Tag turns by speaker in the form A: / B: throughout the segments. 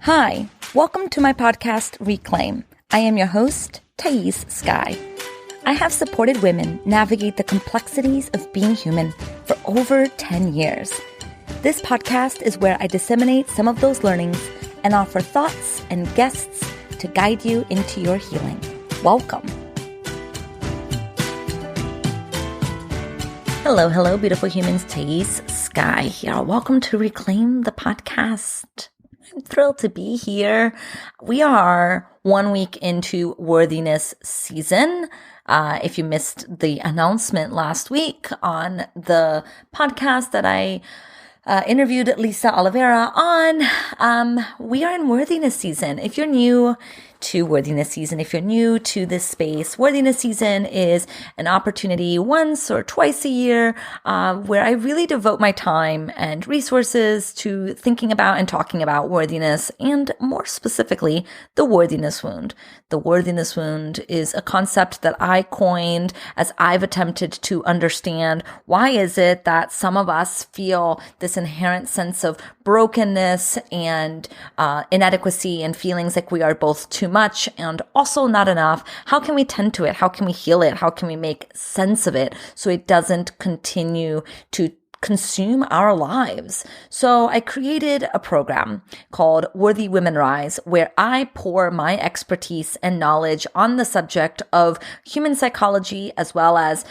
A: Hi, welcome to my podcast, Reclaim. I am your host, Thaís Sky. I have supported women navigate the complexities of being human for over 10 years. This podcast is where I disseminate some of those learnings and offer thoughts and guests to guide you into your healing. Welcome. Hello, beautiful humans. Thaís Sky here. Welcome to Reclaim the podcast. I'm thrilled to be here. We are 1 week into worthiness season. If you missed the announcement last week on the podcast that I interviewed Lisa Oliveira on, we are in worthiness season. If you're new to worthiness season, if you're new to this space, worthiness season is an opportunity once or twice a year where I really devote my time and resources to thinking about and talking about worthiness, and more specifically, the worthiness wound. The worthiness wound is a concept that I coined as I've attempted to understand why is it that some of us feel this inherent sense of brokenness and inadequacy and feelings like we are both too much and also not enough. How can we tend to it? How can we heal it? How can we make sense of it so it doesn't continue to consume our lives? So I created a program called Worthy Women Rise, where I pour my expertise and knowledge on the subject of human psychology as well as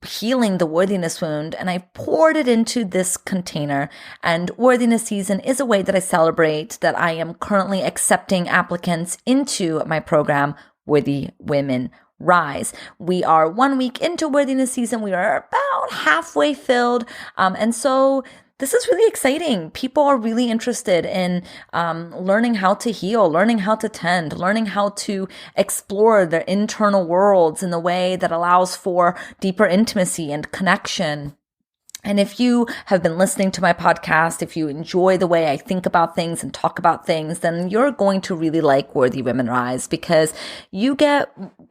A: healing the worthiness wound, and I poured it into this container. And worthiness season is a way that I celebrate that I am currently accepting applicants into my program, Worthy Women Rise. We are 1 week into worthiness season. We are about halfway filled. And so this is really exciting. People are really interested in learning how to heal, learning how to tend, learning how to explore their internal worlds in the way that allows for deeper intimacy and connection. And if you have been listening to my podcast, if you enjoy the way I think about things and talk about things, then you're going to really like Worthy Women Rise, because you get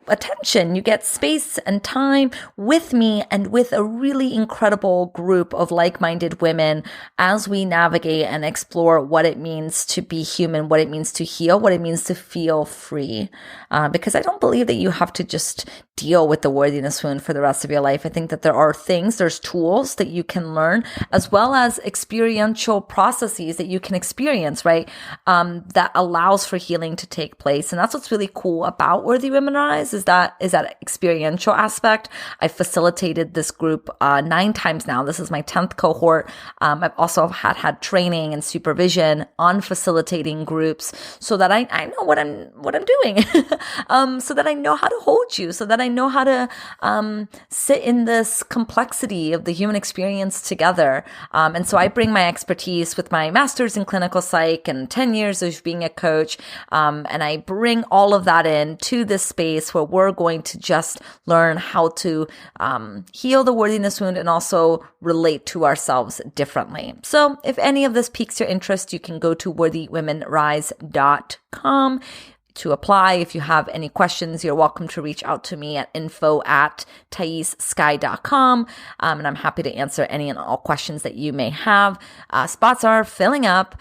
A: attention, you get space and time with me and with a really incredible group of like-minded women as we navigate and explore what it means to be human, what it means to heal, what it means to feel free. Because I don't believe that you have to just deal with the worthiness wound for the rest of your life. I think that there's tools that you can learn, as well as experiential processes that you can experience, right? That allows for healing to take place. And that's what's really cool about Worthy Women Rise is that experiential aspect. I facilitated this group 9 times now. This is my 10th cohort. I've also had training and supervision on facilitating groups so that I know what I'm doing, so that I know how to hold you, so that I know how to sit in this complexity of the human experience together. And so I bring my expertise with my master's in clinical psych and 10 years of being a coach. And I bring all of that in to this space where we're going to just learn how to heal the worthiness wound and also relate to ourselves differently. So if any of this piques your interest, you can go to worthywomenrise.com to apply. If you have any questions, you're welcome to reach out to me at info@thaissky.com. And I'm happy to answer any and all questions that you may have. Spots are filling up.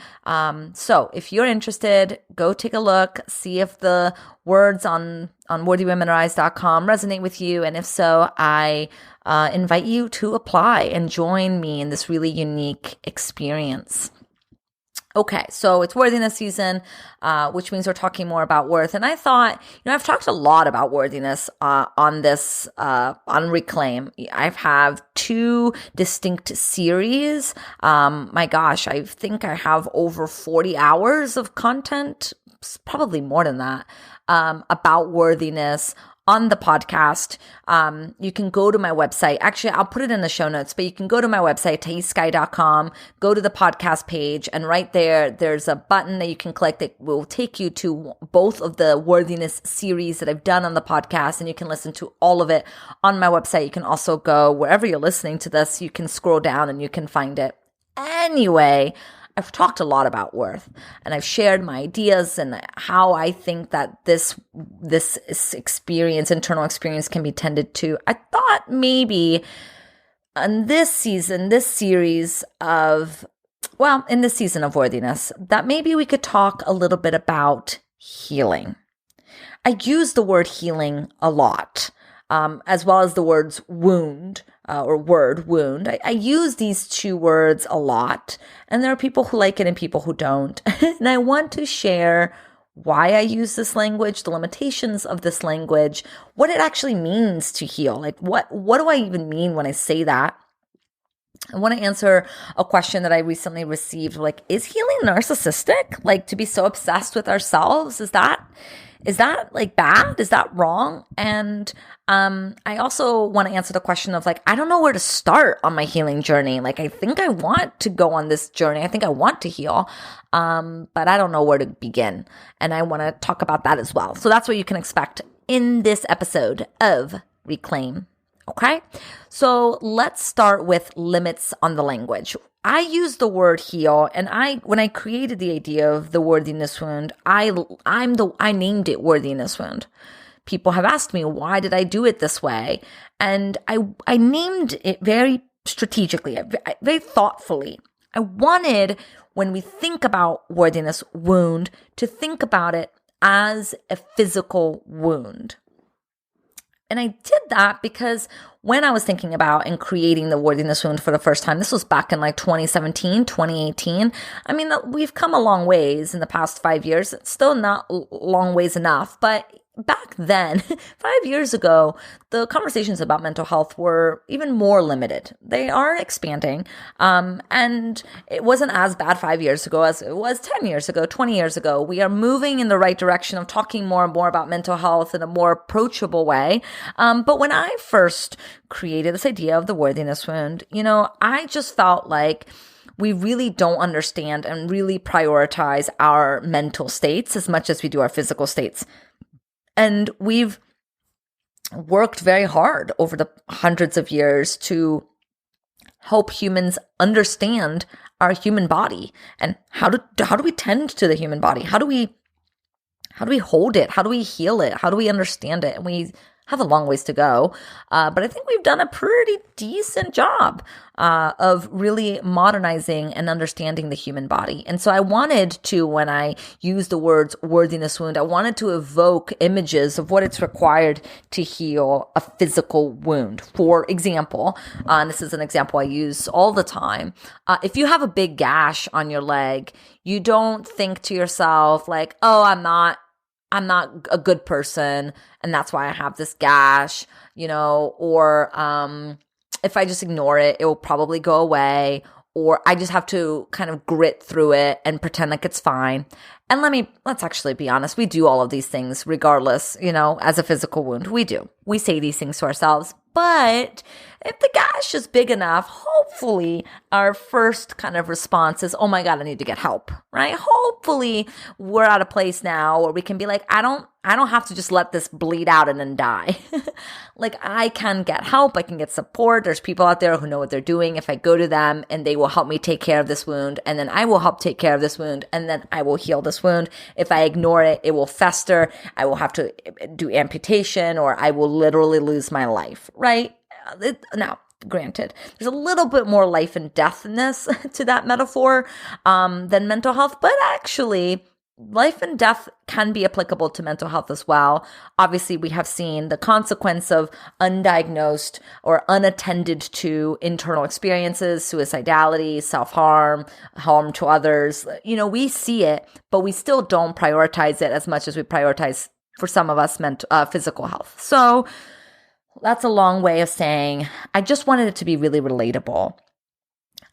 A: So if you're interested, go take a look, see if the words on worthywomenrise.com resonate with you. And if so, I invite you to apply and join me in this really unique experience. Okay, so it's worthiness season, which means we're talking more about worth. And I thought, I've talked a lot about worthiness on this, on Reclaim. I've have 2 distinct series. My gosh, I think I have over 40 hours of content, probably more than that, about worthiness on the podcast. You can go to my website. Actually, I'll put it in the show notes, but you can go to my website, thaissky.com, go to the podcast page, and right there, there's a button that you can click that will take you to both of the worthiness series that I've done on the podcast, and you can listen to all of it on my website. You can also go wherever you're listening to this, you can scroll down and you can find it. Anyway, I've talked a lot about worth, and I've shared my ideas and how I think that this experience, internal experience, can be tended to. I thought maybe on this season, this series of well, in this season of worthiness, that maybe we could talk a little bit about healing. I use the word healing a lot, as well as the words wound or word wound. I use these two words a lot, and there are people who like it and people who don't. And I want to share why I use this language, the limitations of this language, what it actually means to heal. Like what do I even mean when I say that? I want to answer a question that I recently received, like, is healing narcissistic? Like, to be so obsessed with ourselves, is that like bad? Is that wrong? And I also want to answer the question of like, I don't know where to start on my healing journey. Like, I think I want to go on this journey. I think I want to heal, but I don't know where to begin. And I want to talk about that as well. So that's what you can expect in this episode of Reclaim. Okay, so let's start with limits on the language. I use the word heal, and when I created the idea of the worthiness wound, I named it worthiness wound. People have asked me, why did I do it this way? And I named it very strategically, very thoughtfully. I wanted, when we think about worthiness wound, to think about it as a physical wound. And I did that because when I was thinking about and creating the worthiness wound for the first time, this was back in like 2017, 2018. I mean, we've come a long ways in the past 5 years. It's still not long ways enough, but back then, 5 years ago, the conversations about mental health were even more limited. They are expanding, and it wasn't as bad 5 years ago as it was 10 years ago, 20 years ago. We are moving in the right direction of talking more and more about mental health in a more approachable way. But when I first created this idea of the worthiness wound, I just felt like we really don't understand and really prioritize our mental states as much as we do our physical states. And we've worked very hard over the hundreds of years to help humans understand our human body and how do we tend to the human body? How do we hold it? How do we heal it? How do we understand it? And we have a long ways to go, but I think we've done a pretty decent job of really modernizing and understanding the human body. And so I wanted to, when I use the words worthiness wound, I wanted to evoke images of what it's required to heal a physical wound. For example, and this is an example I use all the time, if you have a big gash on your leg, you don't think to yourself like, oh, I'm not a good person, and that's why I have this gash, or if I just ignore it, it will probably go away, or I just have to kind of grit through it and pretend like it's fine. And let's actually be honest, we do all of these things regardless, as a physical wound. We say these things to ourselves. But if the gash is big enough, hopefully our first kind of response is, oh my God, I need to get help, right? Hopefully we're at a place now where we can be like, I don't have to just let this bleed out and then die. Like, I can get help. I can get support. There's people out there who know what they're doing. If I go to them and they will help me take care of this wound, and then I will help take care of this wound, and then I will heal this wound. If I ignore it, it will fester. I will have to do amputation, or I will literally lose my life, right? Now, granted, there's a little bit more life and death in this to that metaphor than mental health, but actually life and death can be applicable to mental health as well. Obviously, we have seen the consequence of undiagnosed or unattended to internal experiences, suicidality, self-harm, harm to others. We see it, but we still don't prioritize it as much as we prioritize, for some of us, physical health. So that's a long way of saying I just wanted it to be really relatable.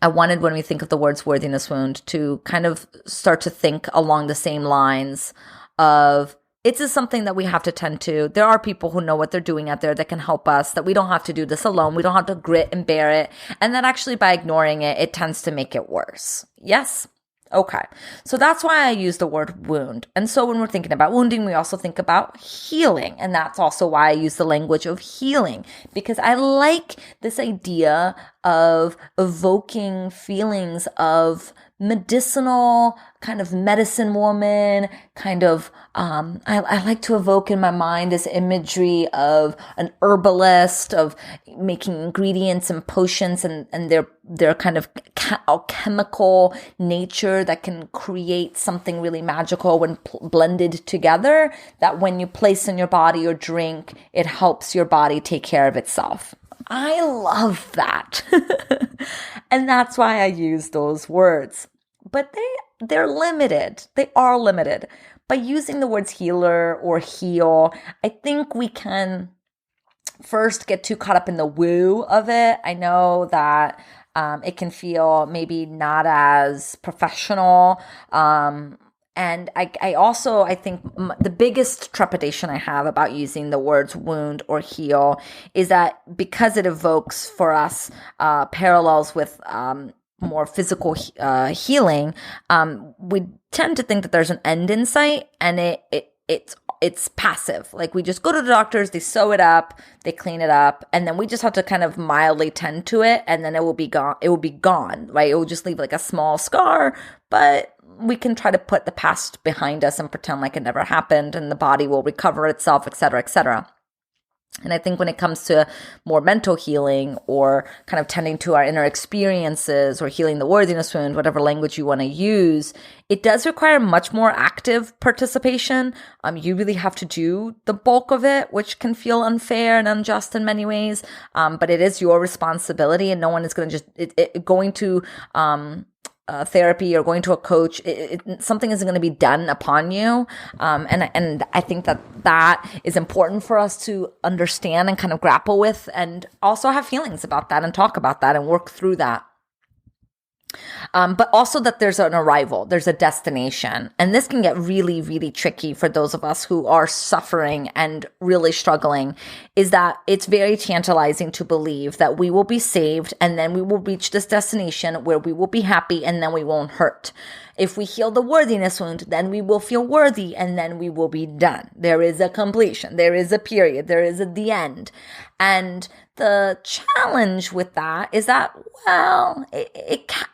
A: I wanted, when we think of the words worthiness wound, to kind of start to think along the same lines of, it is something that we have to tend to. There are people who know what they're doing out there that can help us, that we don't have to do this alone. We don't have to grit and bear it. And that actually by ignoring it, it tends to make it worse. Yes? Okay. So that's why I use the word wound. And so when we're thinking about wounding, we also think about healing. And that's also why I use the language of healing, because I like this idea of evoking feelings of medicinal kind of medicine woman, kind of, I like to evoke in my mind this imagery of an herbalist, of making ingredients and potions and their kind of alchemical nature that can create something really magical when blended together, that when you place in your body or drink, it helps your body take care of itself. I love that. And that's why I use those words. But they're limited. They are limited. By using the words healer or heal, I think we can first get too caught up in the woo of it. I know that it can feel maybe not as professional. And I think the biggest trepidation I have about using the words wound or heal is that because it evokes for us parallels with more physical healing, we tend to think that there's an end in sight, and it's passive. Like, we just go to the doctors, they sew it up, they clean it up, and then we just have to kind of mildly tend to it, and then it will be gone. It will be gone, right? It will just leave like a small scar, but we can try to put the past behind us and pretend like it never happened, and the body will recover itself, et cetera, et cetera. And I think when it comes to more mental healing or kind of tending to our inner experiences or healing the worthiness wound, whatever language you want to use, it does require much more active participation. You really have to do the bulk of it, which can feel unfair and unjust in many ways. But it is your responsibility, and no one is going to just going to therapy or going to a coach. Something isn't going to be done upon you. And I think that is important for us to understand and kind of grapple with, and also have feelings about that and talk about that and work through that. But also that there's an arrival, there's a destination. And this can get really, really tricky for those of us who are suffering and really struggling, is that it's very tantalizing to believe that we will be saved and then we will reach this destination where we will be happy and then we won't hurt. If we heal the worthiness wound, then we will feel worthy and then we will be done. There is a completion. There is a period. There is the end. And the challenge with that is that, well,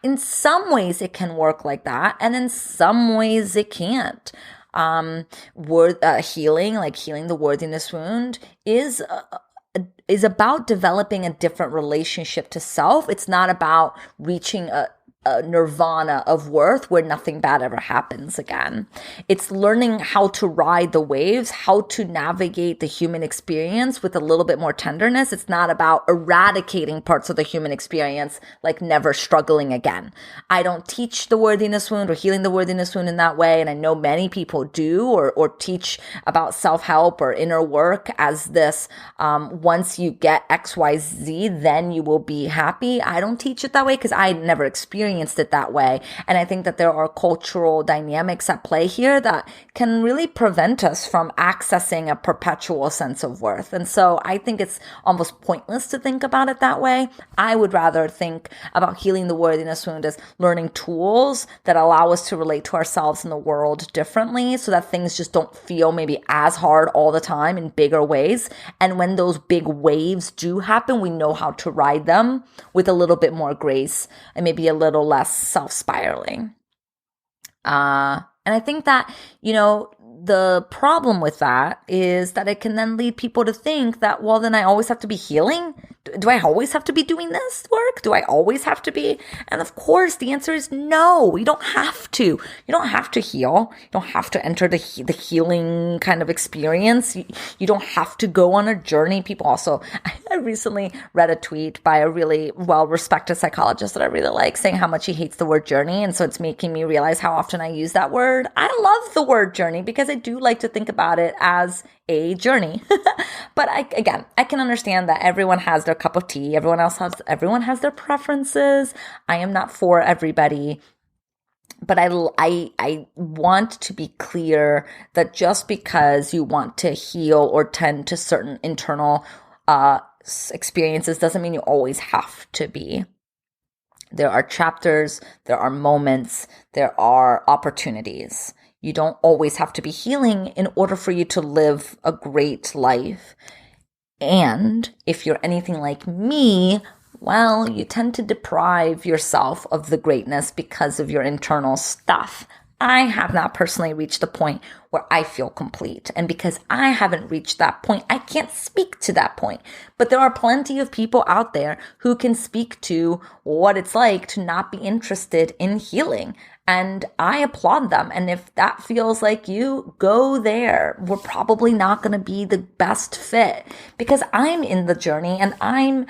A: in some ways it can work like that, and in some ways it can't. Healing, like healing the worthiness wound, is about developing a different relationship to self. It's not about reaching a nirvana of worth where nothing bad ever happens again. It's learning how to ride the waves, how to navigate the human experience with a little bit more tenderness. It's not about eradicating parts of the human experience, like never struggling again. I don't teach the worthiness wound or healing the worthiness wound in that way. And I know many people do, or teach about self-help or inner work as this, once you get XYZ, then you will be happy. I don't teach it that way because I never experienced it that way. And I think that there are cultural dynamics at play here that can really prevent us from accessing a perpetual sense of worth. And so I think it's almost pointless to think about it that way. I would rather think about healing the worthiness wound as learning tools that allow us to relate to ourselves and the world differently, so that things just don't feel maybe as hard all the time in bigger ways. And when those big waves do happen, we know how to ride them with a little bit more grace and maybe a little less self-spiraling. And I think that, the problem with that is that it can then lead people to think that, well, then I always have to be healing. Do I always have to be doing this work? Do I always have to be? And of course, the answer is no. You don't have to. You don't have to heal. You don't have to enter the healing kind of experience. You don't have to go on a journey. People also, I recently read a tweet by a really well-respected psychologist that I really like, saying how much he hates the word journey. And so it's making me realize how often I use that word. I love the word journey because I do like to think about it as a journey. But I can understand that everyone has their cup of tea. Everyone has their preferences. I am not for everybody. But I want to be clear that just because you want to heal or tend to certain internal experiences doesn't mean you always have to be. There are chapters, there are moments, there are opportunities. You don't always have to be healing in order for you to live a great life. And if you're anything like me, Well, you tend to deprive yourself of the greatness because of your internal stuff. I have not personally reached the point where I feel complete. And because I haven't reached that point, I can't speak to that point. But there are plenty of people out there who can speak to what it's like to not be interested in healing. And I applaud them. And if that feels like you, go there. We're probably not going to be the best fit because I'm in the journey and I'm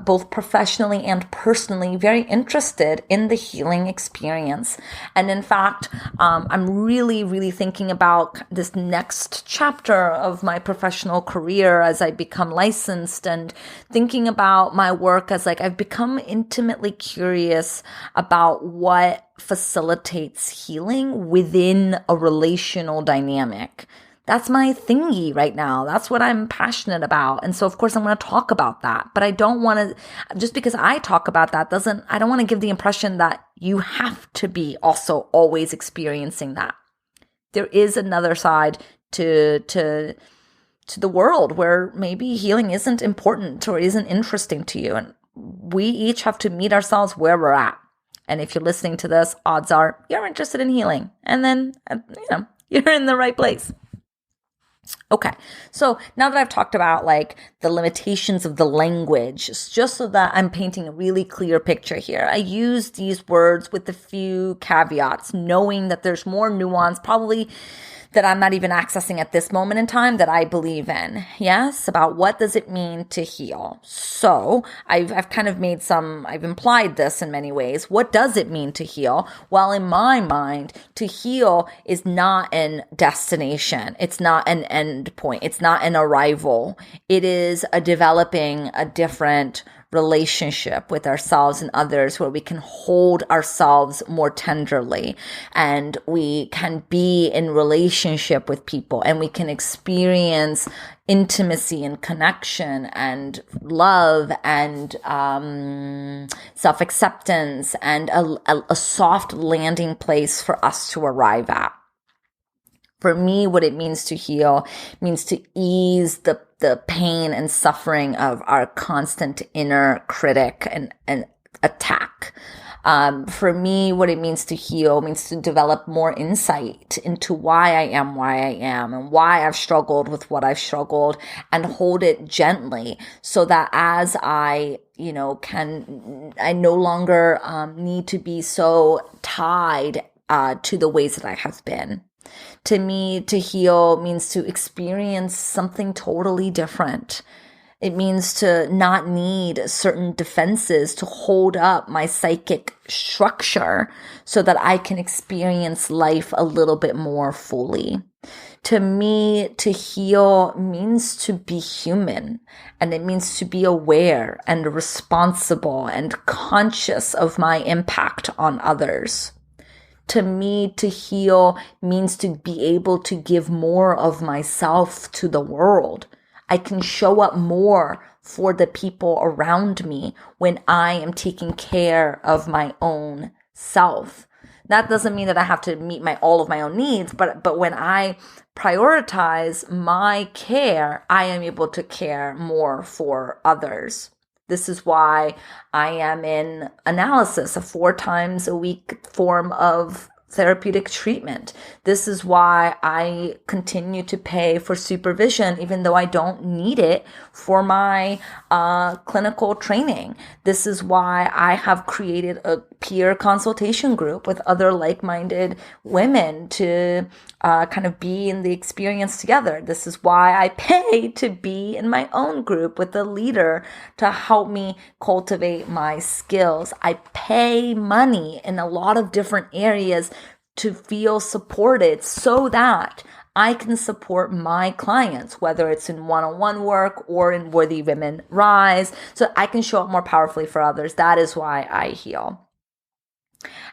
A: both professionally and personally very interested in the healing experience. And in fact, I'm really, really thinking about this next chapter of my professional career as I become licensed and thinking about my work as like I've become intimately curious about what facilitates healing within a relational dynamic. That's my thingy right now. That's what I'm passionate about. And so, of course, I'm going to talk about that. But I don't want to, just because I talk about that I don't want to give the impression that you have to be also always experiencing that. There is another side to the world where maybe healing isn't important or isn't interesting to you. And we each have to meet ourselves where we're at. And if you're listening to this, odds are you're interested in healing. And then, you're in the right place. Okay, so now that I've talked about like the limitations of the language, just so that I'm painting a really clear picture here, I use these words with a few caveats, knowing that there's more nuance, probably that I'm not even accessing at this moment in time that I believe in. Yes, about what does it mean to heal? So I've kind of I've implied this in many ways. What does it mean to heal? Well, in my mind, to heal is not an destination. It's not an end point. It's not an arrival. It is a developing a different relationship with ourselves and others where we can hold ourselves more tenderly and we can be in relationship with people and we can experience intimacy and connection and love and self-acceptance and a soft landing place for us to arrive at. For me, what it means to heal means to ease the pain and suffering of our constant inner critic and attack. For me, what it means to heal means to develop more insight into why I am and why I've struggled with what I've struggled and hold it gently so that as I no longer need to be so tied to the ways that I have been. To me, to heal means to experience something totally different. It means to not need certain defenses to hold up my psychic structure so that I can experience life a little bit more fully. To me, to heal means to be human, and it means to be aware and responsible and conscious of my impact on others. To me, to heal means to be able to give more of myself to the world. I can show up more for the people around me when I am taking care of my own self. That doesn't mean that I have to meet all of my own needs, but when I prioritize my care, I am able to care more for others. This is why I am in analysis, a 4 times a week form of therapeutic treatment. This is why I continue to pay for supervision, even though I don't need it for my clinical training. This is why I have created a peer consultation group with other like-minded women to kind of be in the experience together. This is why I pay to be in my own group with a leader to help me cultivate my skills. I pay money in a lot of different areas to feel supported so that I can support my clients, whether it's in one-on-one work or in Worthy Women Rise, so I can show up more powerfully for others. That is why I heal.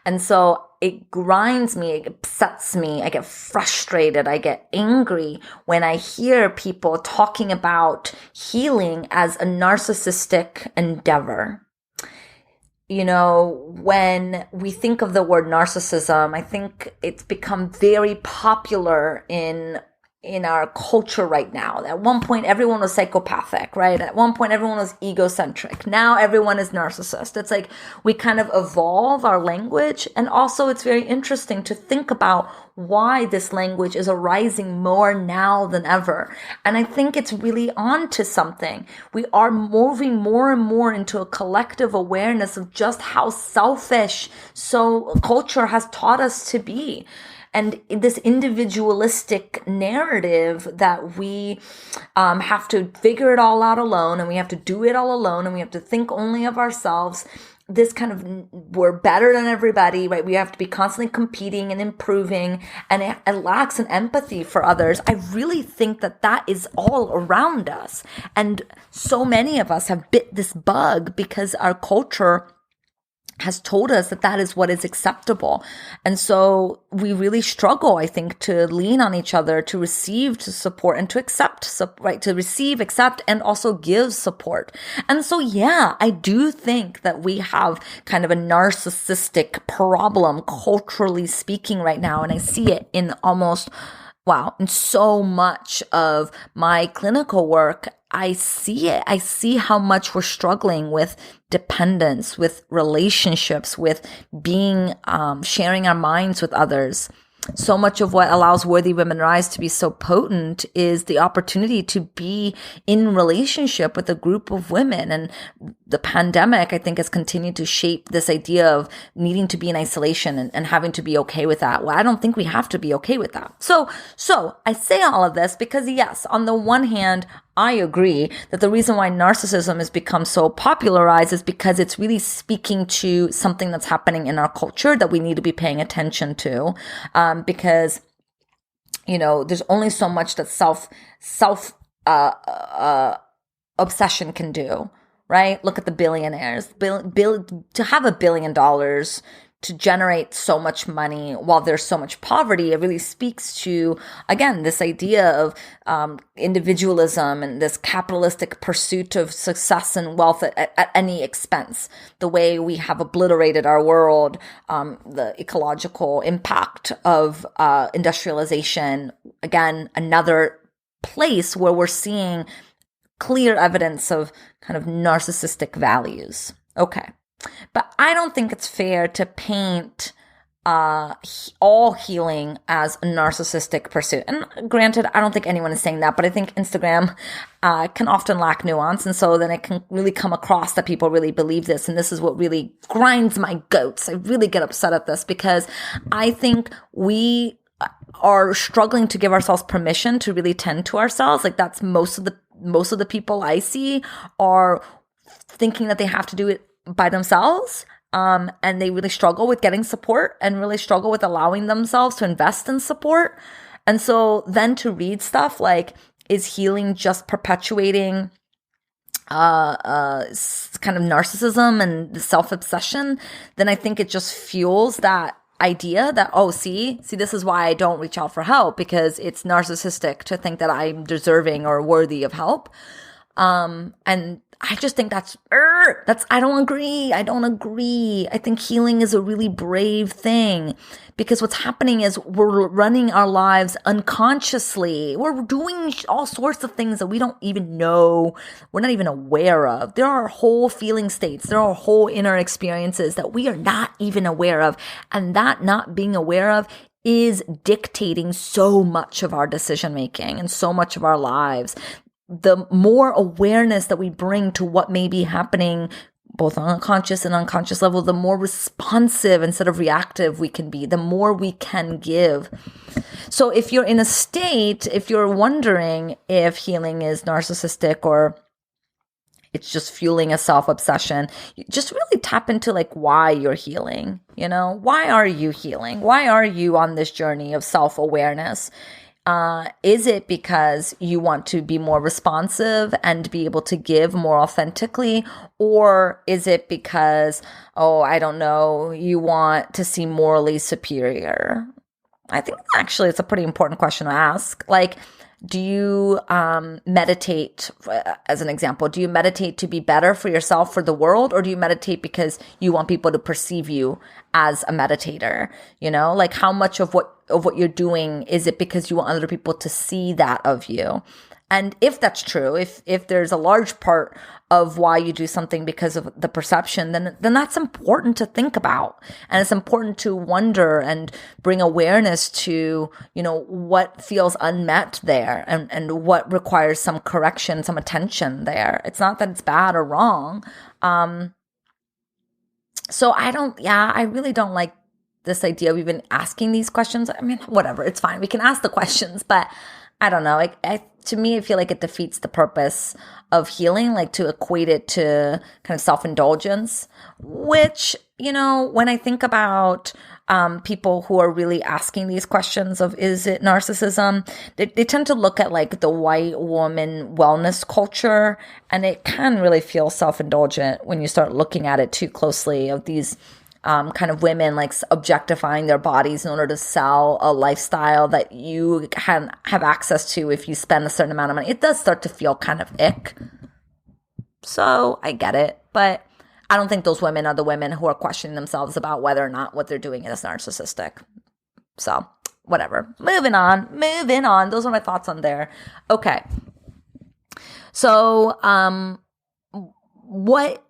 A: And so it grinds me, it upsets me, I get frustrated, I get angry when I hear people talking about healing as a narcissistic endeavor. When we think of the word narcissism, I think it's become very popular in in our culture right now. At one point, everyone was psychopathic, right? At one point, everyone was egocentric. Now everyone is narcissist. It's like we kind of evolve our language. And also it's very interesting to think about why this language is arising more now than ever. And I think it's really on to something. We are moving more and more into a collective awareness of just how selfish so culture has taught us to be. And this individualistic narrative that we have to figure it all out alone, and we have to do it all alone, and we have to think only of ourselves. This kind of, we're better than everybody, right? We have to be constantly competing and improving, and it lacks an empathy for others. I really think that that is all around us. And so many of us have bit this bug because our culture has told us that that is what is acceptable. And so we really struggle, I think, to lean on each other, to receive, to support, and to accept, right? To receive, accept, and also give support. And so, yeah, I do think that we have kind of a narcissistic problem, culturally speaking, right now. And I see it in in so much of my clinical work. I see it. I see how much we're struggling with dependence, with relationships, with being, sharing our minds with others. So much of what allows Worthy Women Rise to be so potent is the opportunity to be in relationship with a group of women. And the pandemic, I think, has continued to shape this idea of needing to be in isolation and having to be okay with that. Well, I don't think we have to be okay with that. So I say all of this because, yes, on the one hand, I agree that the reason why narcissism has become so popularized is because it's really speaking to something that's happening in our culture that we need to be paying attention to. Because, there's only so much that self obsession can do, right? Look at the billionaires. To have $1 billion to generate so much money while there's so much poverty, it really speaks to, again, this idea of individualism and this capitalistic pursuit of success and wealth at any expense. The way we have obliterated our world, the ecological impact of industrialization. Again, another place where we're seeing clear evidence of kind of narcissistic values. Okay. But I don't think it's fair to paint all healing as a narcissistic pursuit. And granted, I don't think anyone is saying that, but I think Instagram can often lack nuance. And so then it can really come across that people really believe this. And this is what really grinds my goats. I really get upset at this because I think we are struggling to give ourselves permission to really tend to ourselves. Like that's most of the people I see are thinking that they have to do it by themselves. And they really struggle with getting support and really struggle with allowing themselves to invest in support. And so then to read stuff like, is healing just perpetuating kind of narcissism and self-obsession? Then I think it just fuels that idea that, see, this is why I don't reach out for help, because it's narcissistic to think that I'm deserving or worthy of help. And I just think I don't agree. I think healing is a really brave thing because what's happening is we're running our lives unconsciously. We're doing all sorts of things that we don't even know. We're not even aware of. There are whole feeling states. There are whole inner experiences that we are not even aware of. And that not being aware of is dictating so much of our decision making and so much of our lives. The more awareness that we bring to what may be happening, both on a conscious and unconscious level, the more responsive instead of reactive we can be, the more we can give. So if you're in a state, if you're wondering if healing is narcissistic or it's just fueling a self-obsession, you just really tap into like why you're healing. Why are you healing? Why are you on this journey of self-awareness? Is it because you want to be more responsive and be able to give more authentically? Or is it because, I don't know, you want to seem morally superior? I think actually it's a pretty important question to ask. Like, Do you meditate, as an example? Do you meditate to be better for yourself, for the world? Or do you meditate because you want people to perceive you as a meditator? Like how much of what you're doing, is it because you want other people to see that of you? And if that's true, if there's a large part of why you do something because of the perception, then that's important to think about. And it's important to wonder and bring awareness to, what feels unmet there and what requires some correction, some attention there. It's not that it's bad or wrong. So I really don't like this idea of even asking these questions. I mean, whatever, it's fine. We can ask the questions, but I don't know. To me, I feel like it defeats the purpose of healing, like to equate it to kind of self-indulgence, which, when I think about people who are really asking these questions of, is it narcissism? They tend to look at like the white woman wellness culture, and it can really feel self-indulgent when you start looking at it too closely, of these kind of women like objectifying their bodies in order to sell a lifestyle that you can have access to if you spend a certain amount of money. It does start to feel kind of ick. So I get it, but I don't think those women are the women who are questioning themselves about whether or not what they're doing is narcissistic. So whatever. Moving on. Those are my thoughts on there. Okay. So what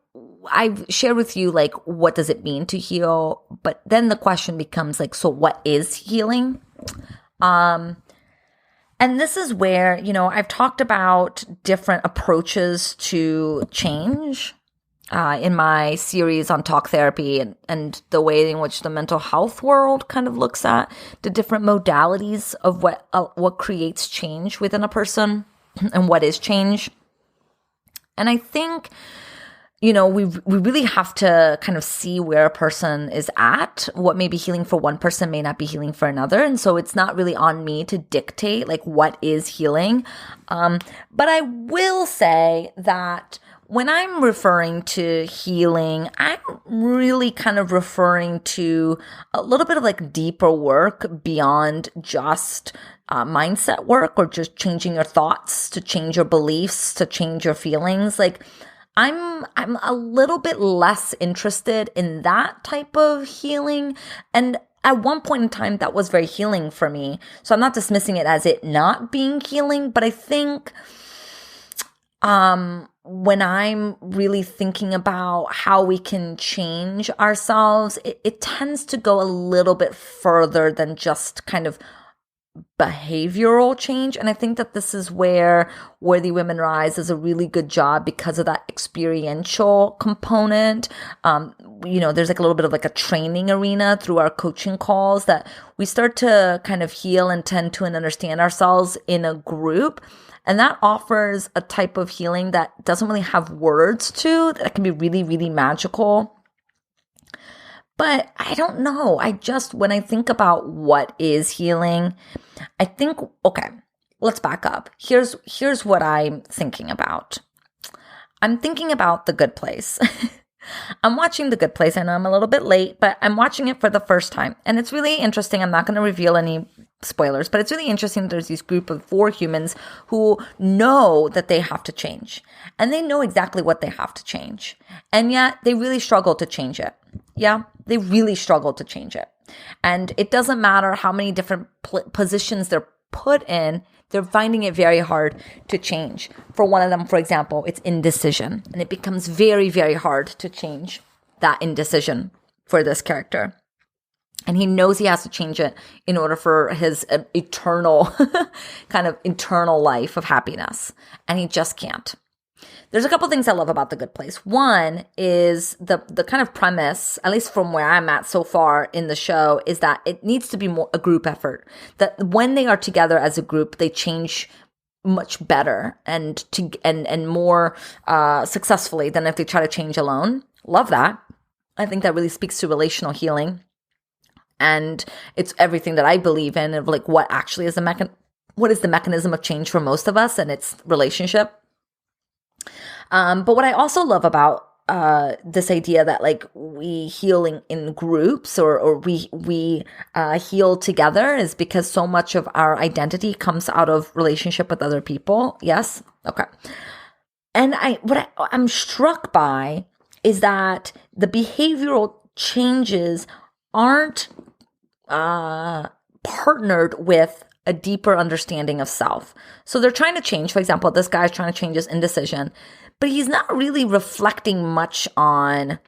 A: I've shared with you, like, what does it mean to heal? But then the question becomes like, so what is healing? And this is where, I've talked about different approaches to change in my series on talk therapy and the way in which the mental health world kind of looks at the different modalities of what creates change within a person and what is change. And I think we really have to kind of see where a person is at. What may be healing for one person may not be healing for another. And so it's not really on me to dictate like what is healing. But I will say that when I'm referring to healing, I'm really kind of referring to a little bit of like deeper work beyond just mindset work, or just changing your thoughts, to change your beliefs, to change your feelings. Like, I'm a little bit less interested in that type of healing. And at one point in time, that was very healing for me. So I'm not dismissing it as it not being healing, but I think when I'm really thinking about how we can change ourselves, it tends to go a little bit further than just kind of behavioral change. And I think that this is where Worthy Women Rise does a really good job because of that experiential component. There's like a little bit of like a training arena through our coaching calls that we start to kind of heal and tend to and understand ourselves in a group. And that offers a type of healing that doesn't really have words to, that can be really, really magical. But I don't know. When I think about what is healing, I think, okay, let's back up. Here's what I'm thinking about. I'm thinking about The Good Place. I'm watching The Good Place. I know I'm a little bit late, but I'm watching it for the first time. And it's really interesting. I'm not going to reveal any spoilers, but it's really interesting. There's this group of 4 humans who know that they have to change. And they know exactly what they have to change. And yet they really struggle to change it. Yeah, they really struggle to change it. And it doesn't matter how many different positions they're put in, they're finding it very hard to change. For one of them, for example, it's indecision. And it becomes very, very hard to change that indecision for this character. And he knows he has to change it in order for his eternal, kind of internal life of happiness. And he just can't. There's a couple things I love about The Good Place. One is the kind of premise, at least from where I'm at so far in the show, is that it needs to be more a group effort. That when they are together as a group, they change much better and more successfully than if they try to change alone. Love that. I think that really speaks to relational healing. And it's everything that I believe in, of like what actually is what is the mechanism of change for most of us, and it's relationship. But what I also love about this idea that like we heal in groups or we heal together is because so much of our identity comes out of relationship with other people. Yes? Okay. And what I'm struck by is that the behavioral changes aren't partnered with a deeper understanding of self. So they're trying to change. For example, this guy's trying to change his indecision, but he's not really reflecting much on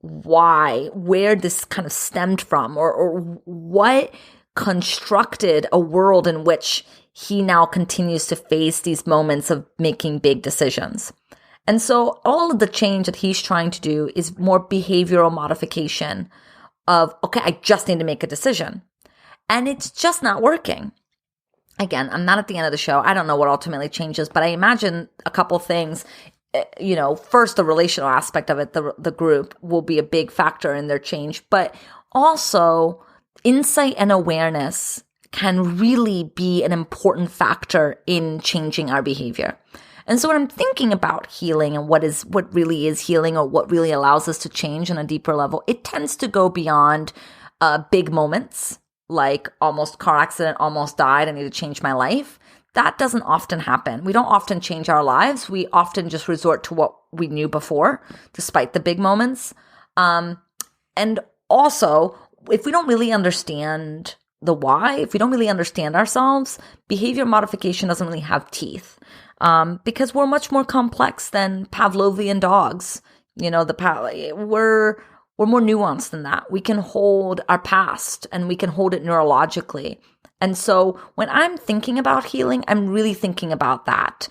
A: where this kind of stemmed from, or what constructed a world in which he now continues to face these moments of making big decisions. And so all of the change that he's trying to do is more behavioral modification of, okay, I just need to make a decision. And it's just not working. Again, I'm not at the end of the show. I don't know what ultimately changes, but I imagine a couple things. First, the relational aspect of it, the group will be a big factor in their change, but also insight and awareness can really be an important factor in changing our behavior. And so when I'm thinking about healing and what really is healing, or what really allows us to change on a deeper level, it tends to go beyond big moments like almost car accident, almost died, I need to change my life. That doesn't often happen. We don't often change our lives. We often just resort to what we knew before, despite the big moments. And also, if we don't really understand the why, if we don't really understand ourselves, behavior modification doesn't really have teeth, because we're much more complex than Pavlovian dogs. We're more nuanced than that. We can hold our past and we can hold it neurologically. And so when I'm thinking about healing, I'm really thinking about that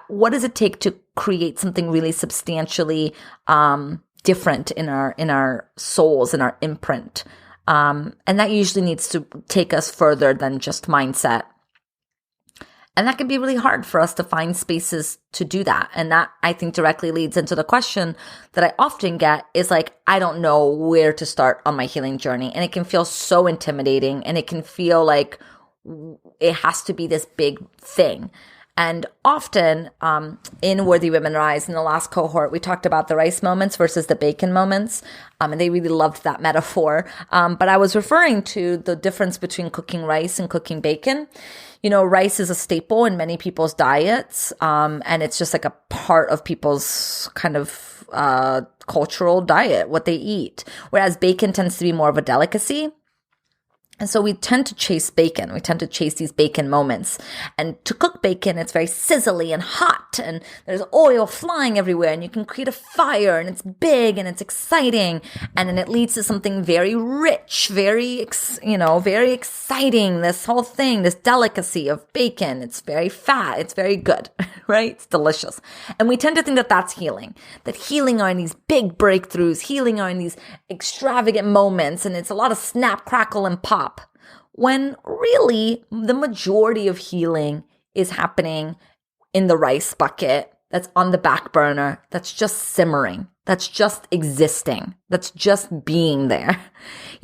A: what does it take to create something really substantially different in our souls, in our imprint. And that usually needs to take us further than just mindset. And that can be really hard for us to find spaces to do that. And that, I think, directly leads into the question that I often get is like, I don't know where to start on my healing journey. And it can feel so intimidating, and it can feel like it has to be this big thing. And often in Worthy Women Rise, in the last cohort, we talked about the rice moments versus the bacon moments. And they really loved that metaphor. But I was referring to the difference between cooking rice and cooking bacon. Rice is a staple in many people's diets. And it's just like a part of people's kind of cultural diet, what they eat. Whereas bacon tends to be more of a delicacy. And so we tend to chase bacon. We tend to chase these bacon moments. And to cook bacon, it's very sizzly and hot, and there's oil flying everywhere, and you can create a fire, and it's big and it's exciting. And then it leads to something very rich, very exciting. This whole thing, this delicacy of bacon. It's very fat. It's very good, right? It's delicious. And we tend to think that that's healing. That healing are in these big breakthroughs. Healing are in these extravagant moments. And it's a lot of snap, crackle, and pop. When really the majority of healing is happening in the rice bucket that's on the back burner, that's just simmering, that's just existing, that's just being there.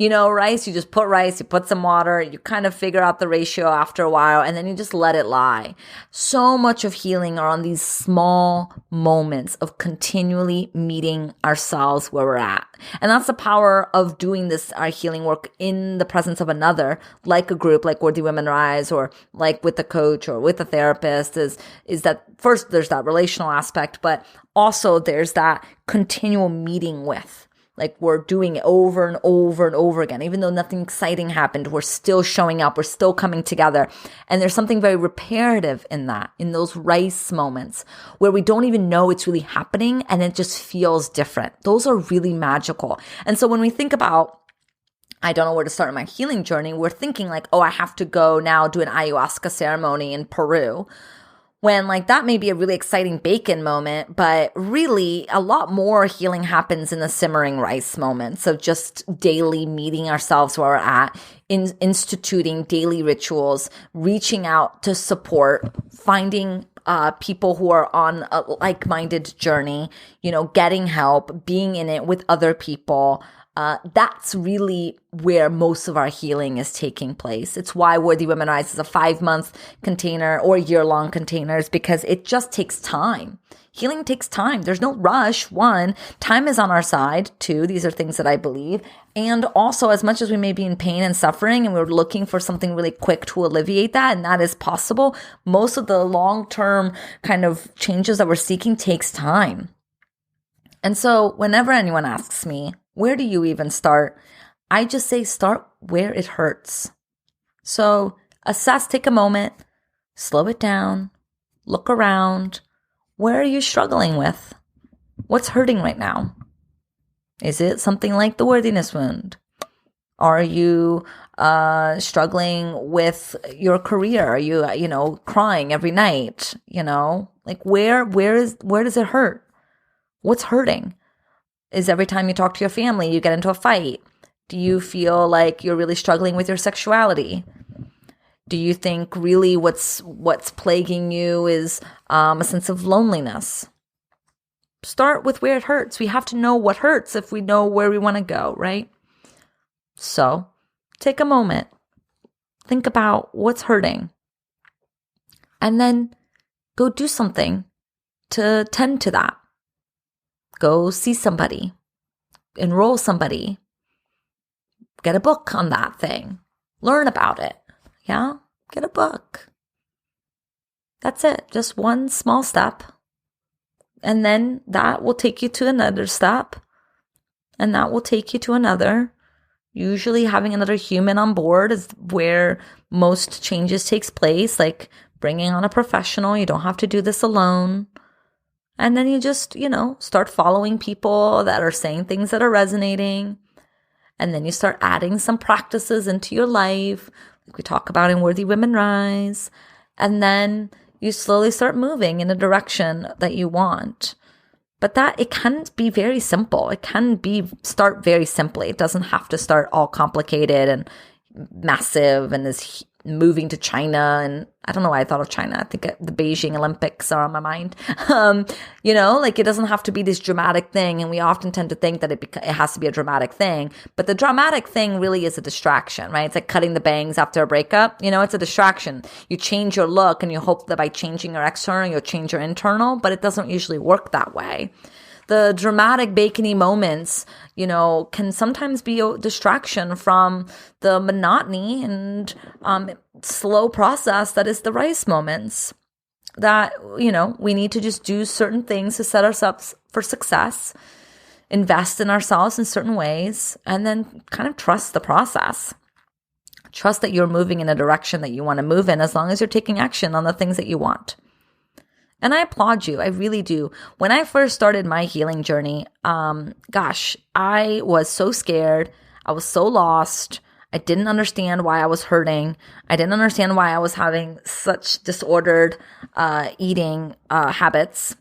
A: Rice, you just put rice, you put some water, you kind of figure out the ratio after a while, and then you just let it lie. So much of healing are on these small moments of continually meeting ourselves where we're at. And that's the power of doing our healing work in the presence of another, like a group, like Worthy Women Rise, or like with a coach or with a therapist, is that first there's that relational aspect, but also there's that continual meeting with. Like we're doing it over and over and over again. Even though nothing exciting happened, we're still showing up. We're still coming together. And there's something very reparative in that, in those rice moments where we don't even know it's really happening and it just feels different. Those are really magical. And so when we think about, I don't know where to start in my healing journey, we're thinking like, oh, I have to go now do an ayahuasca ceremony in Peru. When like that may be a really exciting bacon moment, but really a lot more healing happens in the simmering rice moments of just daily meeting ourselves where we're at, instituting daily rituals, reaching out to support, finding people who are on a like-minded journey, getting help, being in it with other people, That's really where most of our healing is taking place. It's why Worthy Women Rise is a 5-month container or year-long containers, because it just takes time. Healing takes time. There's no rush. 1, time is on our side. 2, these are things that I believe. And also, as much as we may be in pain and suffering and we're looking for something really quick to alleviate that, and that is possible, most of the long-term kind of changes that we're seeking takes time. And so whenever anyone asks me, where do you even start? I just say start where it hurts. So assess, take a moment, slow it down, look around. Where are you struggling with? What's hurting right now? Is it something like the worthiness wound? Are you struggling with your career? Are you, crying every night? Like where does it hurt? What's hurting? Is every time you talk to your family, you get into a fight? Do you feel like you're really struggling with your sexuality? Do you think really what's plaguing you is a sense of loneliness? Start with where it hurts. We have to know what hurts if we know where we want to go, right? So take a moment. Think about what's hurting. And then go do something to tend to that. Go see somebody, enroll somebody, get a book on that thing, learn about it. Yeah, get a book. That's it. Just one small step. And then that will take you to another step. And that will take you to another. Usually having another human on board is where most changes takes place, like bringing on a professional. You don't have to do this alone. And then you just, start following people that are saying things that are resonating. And then you start adding some practices into your life, like we talk about in Worthy Women Rise. And then you slowly start moving in a direction that you want. But it can be very simple. It can start very simply. It doesn't have to start all complicated and massive and is moving to China. And I don't know why I thought of China. I think the Beijing Olympics are on my mind. It doesn't have to be this dramatic thing. And we often tend to think that it has to be a dramatic thing. But the dramatic thing really is a distraction, right? It's like cutting the bangs after a breakup. It's a distraction. You change your look and you hope that by changing your external, you'll change your internal, but it doesn't usually work that way. The dramatic bacony moments, can sometimes be a distraction from the monotony and slow process that is the rice moments. That, we need to just do certain things to set ourselves for success, invest in ourselves in certain ways, and then kind of trust the process. Trust that you're moving in a direction that you want to move in as long as you're taking action on the things that you want. And I applaud you. I really do. When I first started my healing journey, I was so scared. I was so lost. I didn't understand why I was hurting. I didn't understand why I was having such disordered eating habits.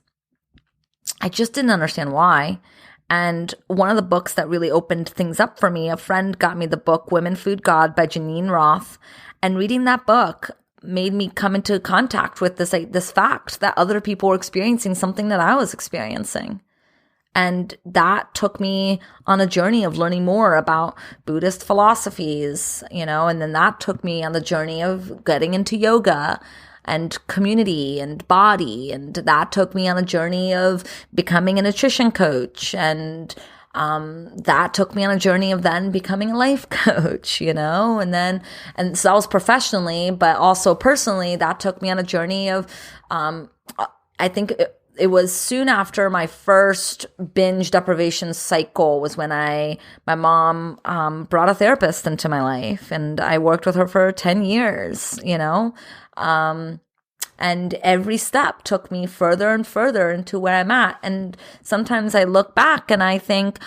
A: I just didn't understand why. And one of the books that really opened things up for me, a friend got me the book Women Food God by Janine Roth. And reading that book made me come into contact with this fact that other people were experiencing something that I was experiencing. And that took me on a journey of learning more about Buddhist philosophies, and then that took me on the journey of getting into yoga and community and body. And that took me on a journey of becoming a nutrition coach. And that took me on a journey of then becoming a life coach, and so that was professionally, but also personally, that took me on a journey of, I think it was soon after my first binge deprivation cycle was when my mom, brought a therapist into my life, and I worked with her for 10 years, and every step took me further and further into where I'm at. And sometimes I look back and I think,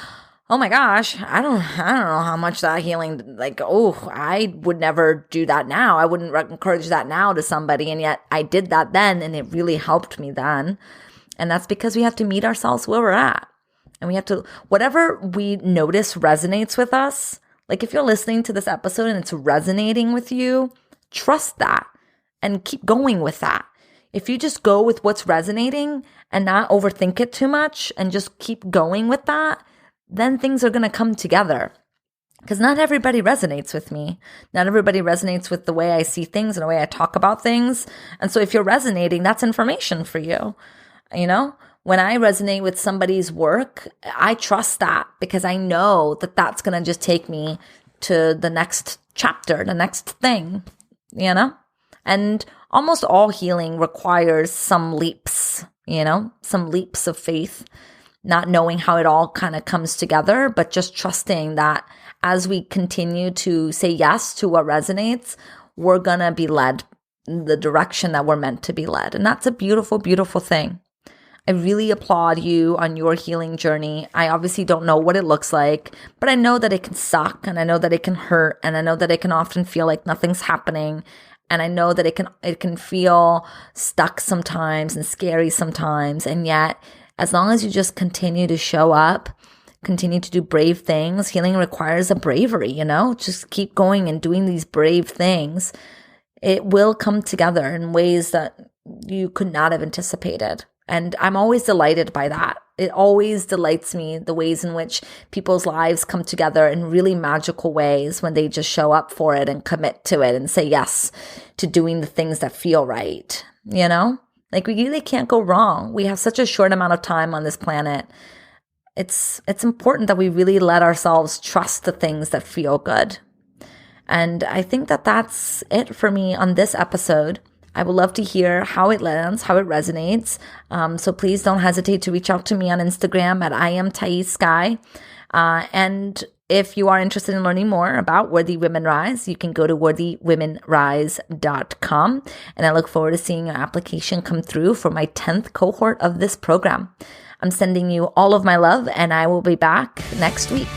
A: oh my gosh, I don't know how much that healing, I would never do that now. I wouldn't encourage that now to somebody. And yet I did that then, and it really helped me then. And that's because we have to meet ourselves where we're at. And we have to, whatever we notice resonates with us, like if you're listening to this episode and it's resonating with you, trust that. And keep going with that. If you just go with what's resonating and not overthink it too much and just keep going with that, then things are going to come together. Because not everybody resonates with me. Not everybody resonates with the way I see things and the way I talk about things. And so if you're resonating, that's information for you. You know, when I resonate with somebody's work, I trust that because I know that that's going to just take me to the next chapter, the next thing, you know? And almost all healing requires some leaps, you know, some leaps of faith, not knowing how it all kind of comes together, but just trusting that as we continue to say yes to what resonates, we're going to be led in the direction that we're meant to be led. And that's a beautiful, beautiful thing. I really applaud you on your healing journey. I obviously don't know what it looks like, but I know that it can suck, and I know that it can hurt, and I know that it can often feel like nothing's happening. And I know that it can feel stuck sometimes and scary sometimes. And yet, as long as you just continue to show up, continue to do brave things, healing requires a bravery, you know? Just keep going and doing these brave things. It will come together in ways that you could not have anticipated. And I'm always delighted by that. It always delights me, the ways in which people's lives come together in really magical ways when they just show up for it and commit to it and say yes to doing the things that feel right, you know? Like, we really can't go wrong. We have such a short amount of time on this planet. It's important that we really let ourselves trust the things that feel good. And I think that that's it for me on this episode. I would love to hear how it lands, how it resonates. So please don't hesitate to reach out to me on Instagram at I am Thaís Sky. And if you are interested in learning more about Worthy Women Rise, you can go to worthywomenrise.com. And I look forward to seeing your application come through for my 10th cohort of this program. I'm sending you all of my love, and I will be back next week.